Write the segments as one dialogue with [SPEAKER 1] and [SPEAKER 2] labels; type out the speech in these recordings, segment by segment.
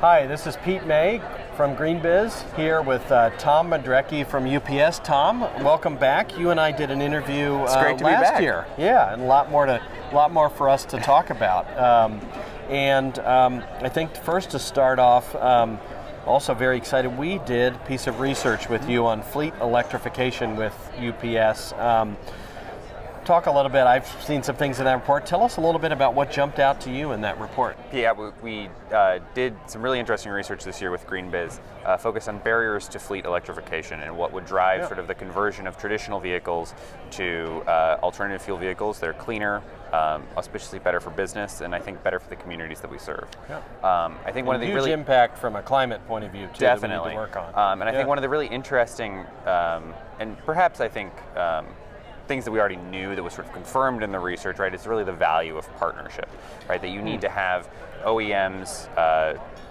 [SPEAKER 1] Hi, this is Pete May from GreenBiz here with Tom Madrecki from UPS. Tom, welcome back. You and I did an interview
[SPEAKER 2] It's great to be
[SPEAKER 1] last
[SPEAKER 2] back.
[SPEAKER 1] year. Yeah, and a lot more for us to talk about. I think first to start off, also very excited, we did a piece of research with you on fleet electrification with UPS. Talk a little bit, I've seen some things in that report. Tell us a little bit about what jumped out to you in that report.
[SPEAKER 2] Yeah, we did some really interesting research this year with GreenBiz, focused on barriers to fleet electrification and what would drive sort of the conversion of traditional vehicles to alternative fuel vehicles that are cleaner, auspiciously better for business, and I think better for the communities that we serve.
[SPEAKER 1] Yeah.
[SPEAKER 2] I think one of the
[SPEAKER 1] huge
[SPEAKER 2] really
[SPEAKER 1] impact from a climate point of view too.
[SPEAKER 2] Definitely.
[SPEAKER 1] That we need to work on.
[SPEAKER 2] I think one of the really interesting, and perhaps I think things that we already knew that was sort of confirmed in the research, right, is really the value of partnership, right? That you need to have OEMs,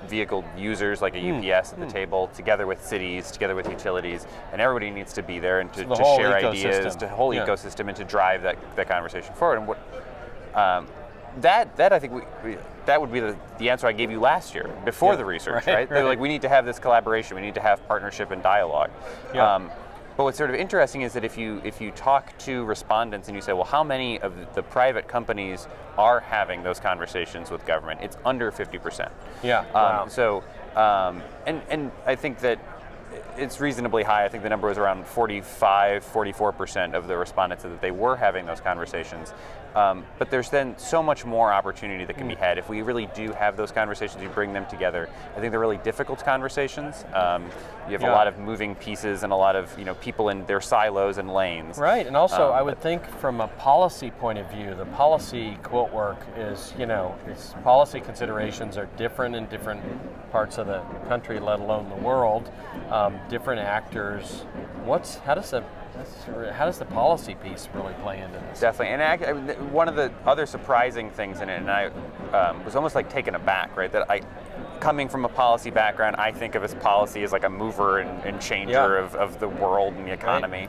[SPEAKER 2] vehicle users like a UPS at the table, together with cities, together with utilities, and everybody needs to be there and to share ideas, the whole ecosystem, and to drive that conversation forward. And what that I think that would be the answer I gave you last year before the research, right? They're like, we need to have this collaboration, we need to have partnership and dialogue. But what's sort of interesting is that if you talk to respondents and you say, well, how many of the private companies are having those conversations with government? It's under 50%.
[SPEAKER 1] Yeah. Wow.
[SPEAKER 2] So, and I think that it's reasonably high. I think the number was around 44% of the respondents said that they were having those conversations. But there's then so much more opportunity that can be had if we really do have those conversations. You bring them together. I think they're really difficult conversations. You have a lot of moving pieces and a lot of people in their silos and lanes.
[SPEAKER 1] Right, and also I would think from a policy point of view, the policy quote work is its policy considerations are different in different parts of the country, let alone the world. Different actors. How does the policy piece really play into this?
[SPEAKER 2] Definitely, and one of the other surprising things in it, and I was almost like taken aback, right? That coming from a policy background, I think of as policy as like a mover and changer of the world and the economy.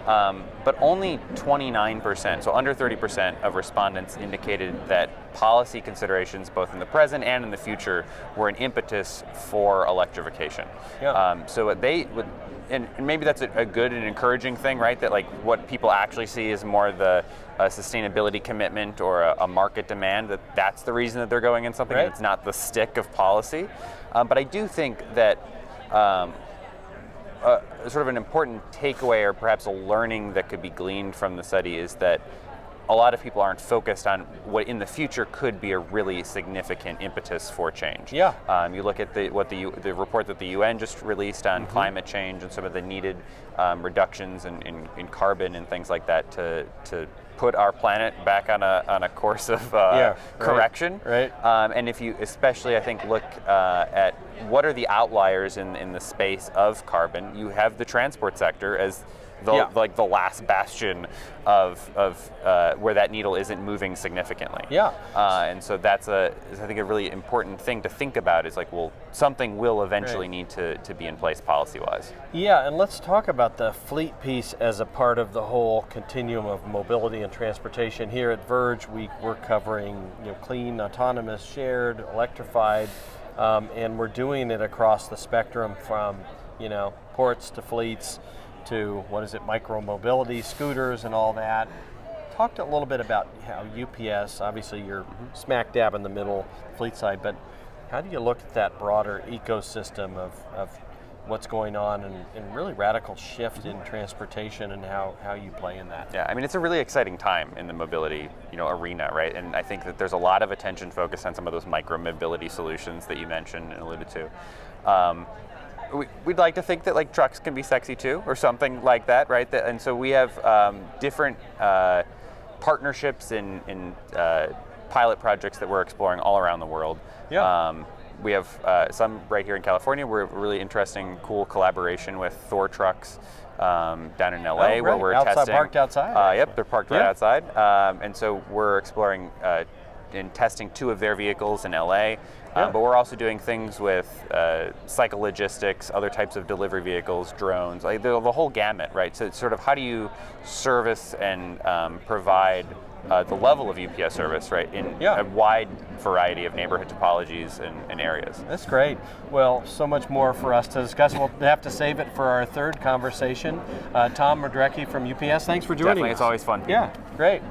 [SPEAKER 2] Right. But only 29%, so under 30% of respondents indicated that policy considerations, both in the present and in the future, were an impetus for electrification. Yeah. So they would. And maybe that's a good and encouraging thing, right? That like what people actually see is more the sustainability commitment or a market demand, that's the reason that they're going in something, and it's not the stick of policy. But I do think that sort of an important takeaway, or perhaps a learning that could be gleaned from the study, is that a lot of people aren't focused on what in the future could be a really significant impetus for change. Yeah. You look at the report that the UN just released on climate change and some of the needed reductions in carbon and things like that to put our planet back on a course of correction. Right. And if you especially, I think, look at what are the outliers in the space of carbon, you have the transport sector as the last bastion of where that needle isn't moving significantly. Yeah. And so that's I think a really important thing to think about is like, well, something will eventually need to be in place policy-wise.
[SPEAKER 1] Yeah, and let's talk about the fleet piece as a part of the whole continuum of mobility and transportation. Here at Verge, we're covering clean, autonomous, shared, electrified, and we're doing it across the spectrum from ports to fleets to micro-mobility, scooters and all that. Talk a little bit about how UPS, obviously you're smack dab in the middle fleet side, but how do you look at that broader ecosystem of what's going on and really radical shift in transportation and how you play in that?
[SPEAKER 2] Yeah, I mean, it's a really exciting time in the mobility arena, right? And I think that there's a lot of attention focused on some of those micro-mobility solutions that you mentioned and alluded to. We'd like to think that like trucks can be sexy too, or something like that, right? And so we have different partnerships in pilot projects that we're exploring all around the world. Yeah. We have some right here in California. We're a really interesting, cool collaboration with Thor Trucks down in LA, where we're testing.
[SPEAKER 1] Parked outside.
[SPEAKER 2] Yep, they're parked right outside. And so we're exploring in testing 2 of their vehicles in LA. But we're also doing things with cycle logistics, other types of delivery vehicles, drones, like the whole gamut, right? So it's sort of how do you service and provide the level of UPS service, right, in a wide variety of neighborhood topologies and areas.
[SPEAKER 1] That's great. Well, so much more for us to discuss. We'll have to save it for our third conversation. Tom Madrecki from UPS, thanks for joining us.
[SPEAKER 2] Definitely, it's always fun.
[SPEAKER 1] Yeah, great.